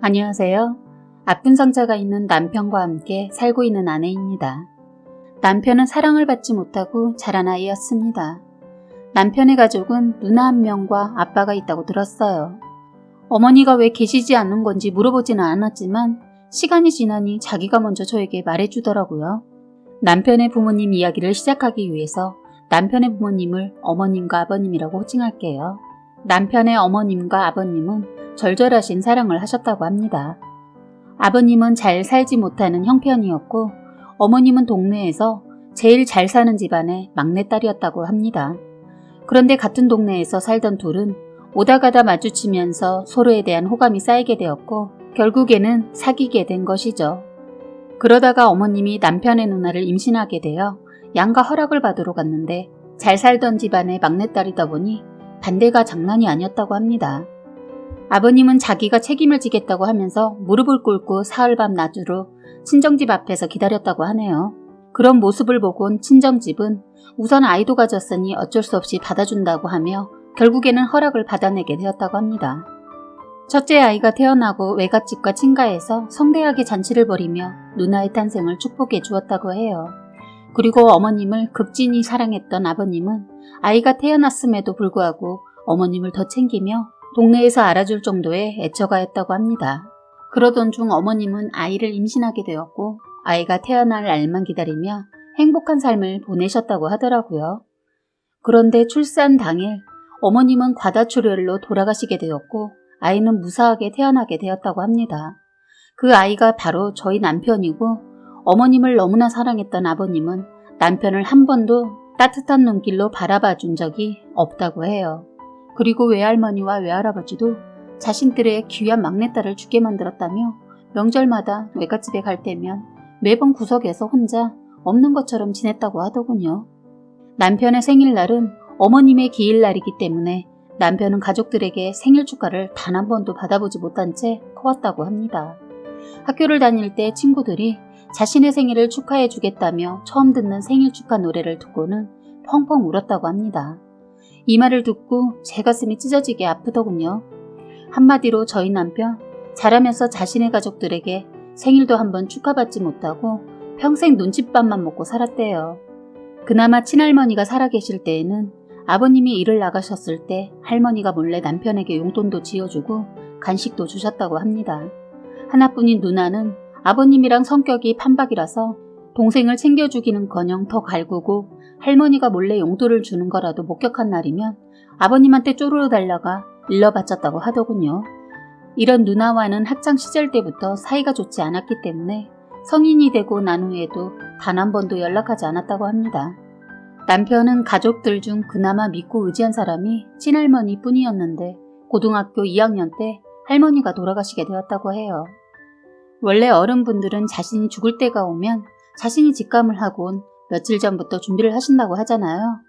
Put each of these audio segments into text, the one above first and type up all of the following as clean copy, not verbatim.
안녕하세요. 아픈 상처가 있는 남편과 함께 살고 있는 아내입니다. 남편은 사랑을 받지 못하고 자란 아이였습니다. 남편의 가족은 누나 1명과 아빠가 있다고 들었어요. 어머니가 왜 계시지 않는 건지 물어보지는 않았지만 시간이 지나니 자기가 먼저 저에게 말해주더라고요. 남편의 부모님 이야기를 시작하기 위해서 남편의 부모님을 어머님과 아버님이라고 호칭할게요. 남편의 어머님과 아버님은 절절하신 사랑을 하셨다고 합니다. 아버님은 잘 살지 못하는 형편이었고 어머님은 동네에서 제일 잘 사는 집안의 막내딸이었다고 합니다. 그런데 같은 동네에서 살던 둘은 오다 가다 마주치면서 서로에 대한 호감이 쌓이게 되었고 결국에는 사귀게 된 것이죠. 그러다가 어머님이 남편의 누나를 임신하게 되어 양가 허락을 받으러 갔는데 잘 살던 집안의 막내딸이다 보니 반대가 장난이 아니었다고 합니다. 아버님은 자기가 책임을 지겠다고 하면서 무릎을 꿇고 사흘밤 낮으로 친정집 앞에서 기다렸다고 하네요. 그런 모습을 보곤 친정집은 우선 아이도 가졌으니 어쩔 수 없이 받아준다고 하며 결국에는 허락을 받아내게 되었다고 합니다. 첫째 아이가 태어나고 외갓집과 친가에서 성대하게 잔치를 벌이며 누나의 탄생을 축복해 주었다고 해요. 그리고 어머님을 극진히 사랑했던 아버님은 아이가 태어났음에도 불구하고 어머님을 더 챙기며 동네에서 알아줄 정도의 애처가였다고 합니다. 그러던 중 어머님은 아이를 임신하게 되었고 아이가 태어날 날만 기다리며 행복한 삶을 보내셨다고 하더라고요. 그런데 출산 당일 어머님은 과다출혈로 돌아가시게 되었고 아이는 무사하게 태어나게 되었다고 합니다. 그 아이가 바로 저희 남편이고 어머님을 너무나 사랑했던 아버님은 남편을 한 번도 따뜻한 눈길로 바라봐 준 적이 없다고 해요. 그리고 외할머니와 외할아버지도 자신들의 귀한 막내딸을 죽게 만들었다며 명절마다 외갓집에 갈 때면 매번 구석에서 혼자 없는 것처럼 지냈다고 하더군요. 남편의 생일날은 어머님의 기일날이기 때문에 남편은 가족들에게 생일 축하를 단 한 번도 받아보지 못한 채 커왔다고 합니다. 학교를 다닐 때 친구들이 자신의 생일을 축하해 주겠다며 처음 듣는 생일 축하 노래를 듣고는 펑펑 울었다고 합니다. 이 말을 듣고 제 가슴이 찢어지게 아프더군요. 한마디로 저희 남편 자라면서 자신의 가족들에게 생일도 한번 축하받지 못하고 평생 눈칫밥만 먹고 살았대요. 그나마 친할머니가 살아계실 때에는 아버님이 일을 나가셨을 때 할머니가 몰래 남편에게 용돈도 지어주고 간식도 주셨다고 합니다. 하나뿐인 누나는 아버님이랑 성격이 판박이라서 동생을 챙겨주기는커녕 더 갈구고 할머니가 몰래 용돈을 주는 거라도 목격한 날이면 아버님한테 쪼르르 달려가 일러 바쳤다고 하더군요. 이런 누나와는 학창시절 때부터 사이가 좋지 않았기 때문에 성인이 되고 난 후에도 단 한 번도 연락하지 않았다고 합니다. 남편은 가족들 중 그나마 믿고 의지한 사람이 친할머니 뿐이었는데 고등학교 2학년 때 할머니가 돌아가시게 되었다고 해요. 원래 어른분들은 자신이 죽을 때가 오면 자신이 직감을 하곤 며칠 전부터 준비를 하신다고 하잖아요.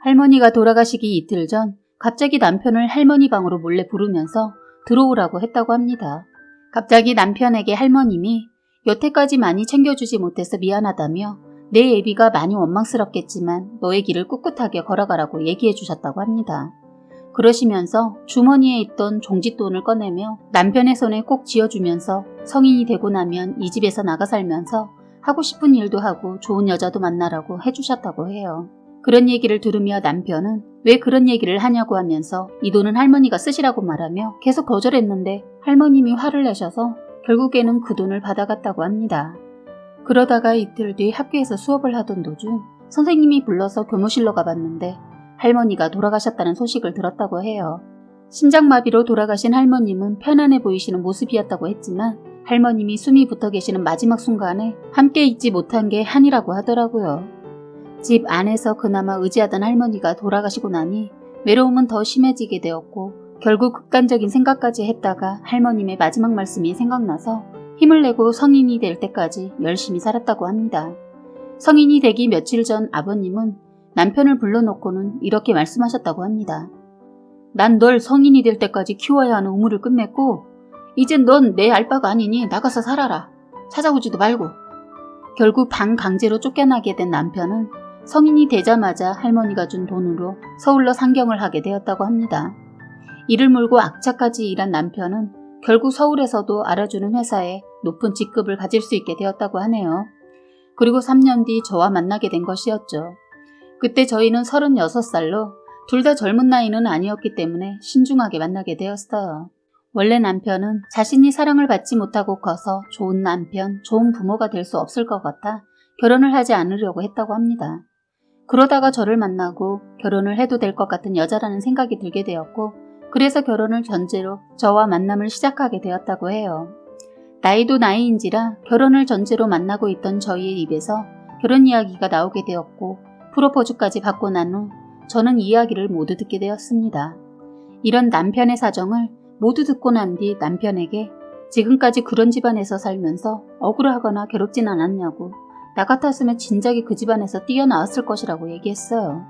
할머니가 돌아가시기 이틀 전 갑자기 남편을 할머니 방으로 몰래 부르면서 들어오라고 했다고 합니다. 갑자기 남편에게 할머님이 여태까지 많이 챙겨주지 못해서 미안하다며 내 애비가 많이 원망스럽겠지만 너의 길을 꿋꿋하게 걸어가라고 얘기해 주셨다고 합니다. 그러시면서 주머니에 있던 종짓돈을 꺼내며 남편의 손에 꼭 쥐어주면서 성인이 되고 나면 이 집에서 나가 살면서 하고 싶은 일도 하고 좋은 여자도 만나라고 해주셨다고 해요. 그런 얘기를 들으며 남편은 왜 그런 얘기를 하냐고 하면서 이 돈은 할머니가 쓰시라고 말하며 계속 거절했는데 할머님이 화를 내셔서 결국에는 그 돈을 받아갔다고 합니다. 그러다가 이틀 뒤 학교에서 수업을 하던 도중 선생님이 불러서 교무실로 가봤는데 할머니가 돌아가셨다는 소식을 들었다고 해요. 심장마비로 돌아가신 할머님은 편안해 보이시는 모습이었다고 했지만 할머님이 숨이 붙어 계시는 마지막 순간에 함께 있지 못한 게 한이라고 하더라고요. 집 안에서 그나마 의지하던 할머니가 돌아가시고 나니 외로움은 더 심해지게 되었고 결국 극단적인 생각까지 했다가 할머님의 마지막 말씀이 생각나서 힘을 내고 성인이 될 때까지 열심히 살았다고 합니다. 성인이 되기 며칠 전 아버님은 남편을 불러놓고는 이렇게 말씀하셨다고 합니다. 난 널 성인이 될 때까지 키워야 하는 의무를 끝냈고 이젠 넌 내 알바가 아니니 나가서 살아라. 찾아오지도 말고. 결국 반강제로 쫓겨나게 된 남편은 성인이 되자마자 할머니가 준 돈으로 서울로 상경을 하게 되었다고 합니다. 이를 물고 악착같이 일한 남편은 결국 서울에서도 알아주는 회사에 높은 직급을 가질 수 있게 되었다고 하네요. 그리고 3년 뒤 저와 만나게 된 것이었죠. 그때 저희는 36살로 둘 다 젊은 나이는 아니었기 때문에 신중하게 만나게 되었어요. 원래 남편은 자신이 사랑을 받지 못하고 커서 좋은 남편, 좋은 부모가 될 수 없을 것 같아 결혼을 하지 않으려고 했다고 합니다. 그러다가 저를 만나고 결혼을 해도 될 것 같은 여자라는 생각이 들게 되었고 그래서 결혼을 전제로 저와 만남을 시작하게 되었다고 해요. 나이도 나이인지라 결혼을 전제로 만나고 있던 저희의 입에서 결혼 이야기가 나오게 되었고 프로포즈까지 받고 난 후 저는 이야기를 모두 듣게 되었습니다. 이런 남편의 사정을 모두 듣고 난 뒤 남편에게 지금까지 그런 집안에서 살면서 억울하거나 괴롭진 않았냐고 나 같았으면 진작에 그 집안에서 뛰어나왔을 것이라고 얘기했어요.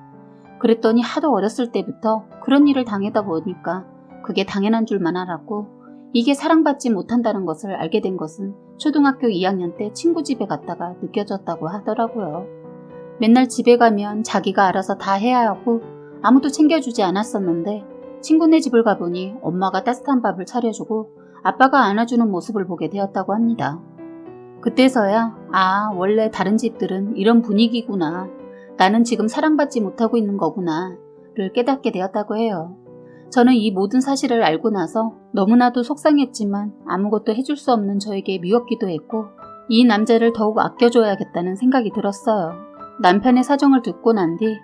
그랬더니 하도 어렸을 때부터 그런 일을 당하다 보니까 그게 당연한 줄만 알았고 이게 사랑받지 못한다는 것을 알게 된 것은 초등학교 2학년 때 친구 집에 갔다가 느껴졌다고 하더라고요. 맨날 집에 가면 자기가 알아서 다 해야 하고 아무도 챙겨주지 않았었는데 친구네 집을 가보니 엄마가 따뜻한 밥을 차려주고 아빠가 안아주는 모습을 보게 되었다고 합니다. 그때서야 원래 다른 집들은 이런 분위기구나. 나는 지금 사랑받지 못하고 있는 거구나를 깨닫게 되었다고 해요. 저는 이 모든 사실을 알고 나서 너무나도 속상했지만 아무것도 해줄 수 없는 저에게 미웠기도 했고 이 남자를 더욱 아껴줘야겠다는 생각이 들었어요. 남편의 사정을 듣고 난 뒤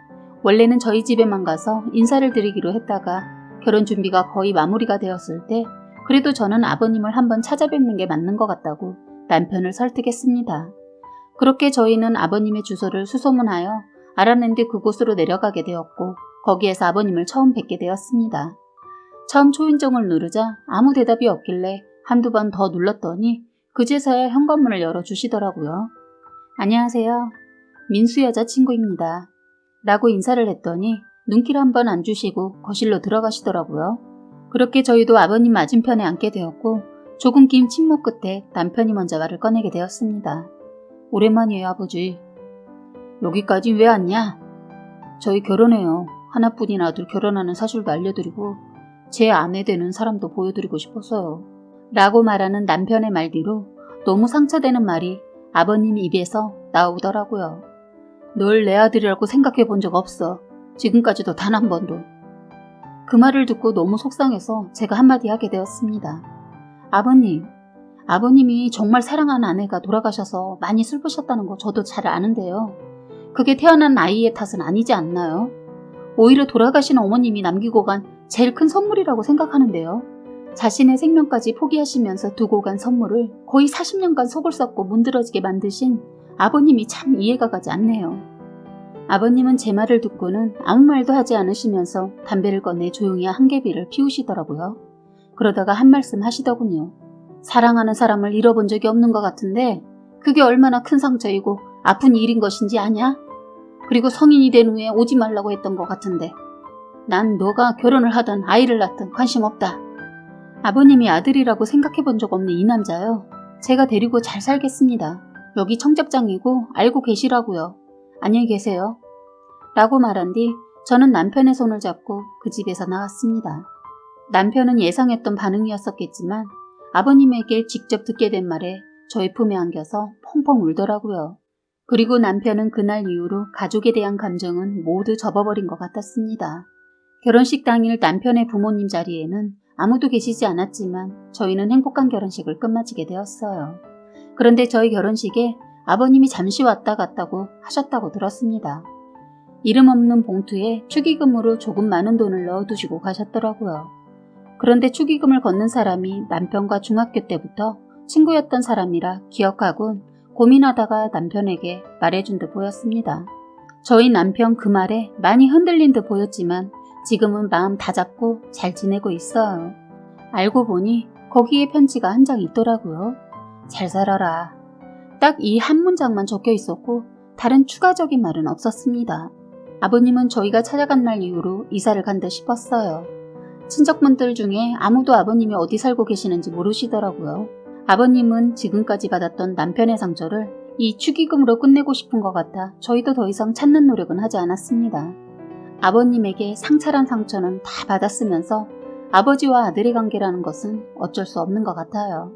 원래는 저희 집에만 가서 인사를 드리기로 했다가 결혼 준비가 거의 마무리가 되었을 때 그래도 저는 아버님을 한번 찾아뵙는 게 맞는 것 같다고 남편을 설득했습니다. 그렇게 저희는 아버님의 주소를 수소문하여 알아낸 뒤 그곳으로 내려가게 되었고 거기에서 아버님을 처음 뵙게 되었습니다. 처음 초인종을 누르자 아무 대답이 없길래 한두 번 더 눌렀더니 그제서야 현관문을 열어주시더라고요. 안녕하세요. 민수 여자친구입니다. 라고 인사를 했더니 눈길 한번 안 주시고 거실로 들어가시더라고요. 그렇게 저희도 아버님 맞은편에 앉게 되었고 조금 긴 침묵 끝에 남편이 먼저 말을 꺼내게 되었습니다. 오랜만이에요, 아버지. 여기까지 왜 왔냐? 저희 결혼해요. 하나뿐인 아들 결혼하는 사실도 알려드리고 제 아내 되는 사람도 보여드리고 싶어서요. 라고 말하는 남편의 말 뒤로 너무 상처되는 말이 아버님 입에서 나오더라고요. 널 내 아들이라고 생각해 본 적 없어. 지금까지도 단 한 번도. 그 말을 듣고 너무 속상해서 제가 한마디 하게 되었습니다. 아버님이 정말 사랑하는 아내가 돌아가셔서 많이 슬프셨다는 거 저도 잘 아는데요. 그게 태어난 아이의 탓은 아니지 않나요? 오히려 돌아가신 어머님이 남기고 간 제일 큰 선물이라고 생각하는데요. 자신의 생명까지 포기하시면서 두고 간 선물을 거의 40년간 속을 썩고 문드러지게 만드신 아버님이 참 이해가 가지 않네요. 아버님은 제 말을 듣고는 아무 말도 하지 않으시면서 담배를 꺼내 조용히 한개비를 피우시더라고요. 그러다가 한 말씀 하시더군요. 사랑하는 사람을 잃어본 적이 없는 것 같은데 그게 얼마나 큰 상처이고 아픈 일인 것인지 아냐? 그리고 성인이 된 후에 오지 말라고 했던 것 같은데 난 너가 결혼을 하든 아이를 낳든 관심 없다. 아버님이 아들이라고 생각해 본 적 없는 이 남자요. 제가 데리고 잘 살겠습니다. 여기 청첩장이고 알고 계시라고요. 안녕히 계세요. 라고 말한 뒤 저는 남편의 손을 잡고 그 집에서 나왔습니다. 남편은 예상했던 반응이었었겠지만 아버님에게 직접 듣게 된 말에 저의 품에 안겨서 펑펑 울더라고요. 그리고 남편은 그날 이후로 가족에 대한 감정은 모두 접어버린 것 같았습니다. 결혼식 당일 남편의 부모님 자리에는 아무도 계시지 않았지만 저희는 행복한 결혼식을 끝마치게 되었어요. 그런데 저희 결혼식에 아버님이 잠시 왔다 갔다고 하셨다고 들었습니다. 이름 없는 봉투에 축의금으로 조금 많은 돈을 넣어두시고 가셨더라고요. 그런데 축의금을 걷는 사람이 남편과 중학교 때부터 친구였던 사람이라 기억하곤 고민하다가 남편에게 말해준 듯 보였습니다. 저희 남편 그 말에 많이 흔들린 듯 보였지만 지금은 마음 다잡고 잘 지내고 있어요. 알고 보니 거기에 편지가 한 장 있더라고요. 잘 살아라. 딱 이 한 문장만 적혀 있었고 다른 추가적인 말은 없었습니다. 아버님은 저희가 찾아간 날 이후로 이사를 간 듯 싶었어요. 친척분들 중에 아무도 아버님이 어디 살고 계시는지 모르시더라고요. 아버님은 지금까지 받았던 남편의 상처를 이 축의금으로 끝내고 싶은 것 같아 저희도 더 이상 찾는 노력은 하지 않았습니다. 아버님에게 상처란 상처는 다 받았으면서 아버지와 아들의 관계라는 것은 어쩔 수 없는 것 같아요.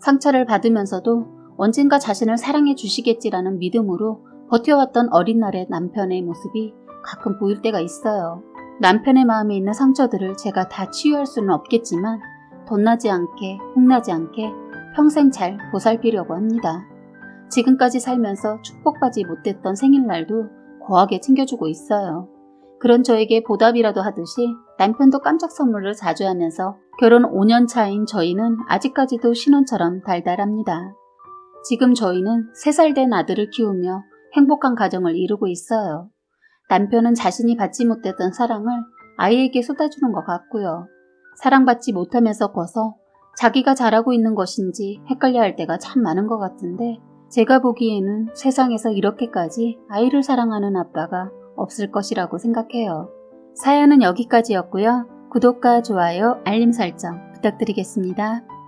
상처를 받으면서도 언젠가 자신을 사랑해 주시겠지라는 믿음으로 버텨왔던 어린 날의 남편의 모습이 가끔 보일 때가 있어요. 남편의 마음에 있는 상처들을 제가 다 치유할 수는 없겠지만 덧나지 않게, 혹나지 않게 평생 잘 보살피려고 합니다. 지금까지 살면서 축복받지 못했던 생일날도 고하게 챙겨주고 있어요. 그런 저에게 보답이라도 하듯이 남편도 깜짝 선물을 자주 하면서 결혼 5년 차인 저희는 아직까지도 신혼처럼 달달합니다. 지금 저희는 3살 된 아들을 키우며 행복한 가정을 이루고 있어요. 남편은 자신이 받지 못했던 사랑을 아이에게 쏟아주는 것 같고요. 사랑받지 못하면서 커서 자기가 잘하고 있는 것인지 헷갈려 할 때가 참 많은 것 같은데 제가 보기에는 세상에서 이렇게까지 아이를 사랑하는 아빠가 없을 것이라고 생각해요. 사연은 여기까지였고요. 구독과 좋아요, 알림 설정 부탁드리겠습니다.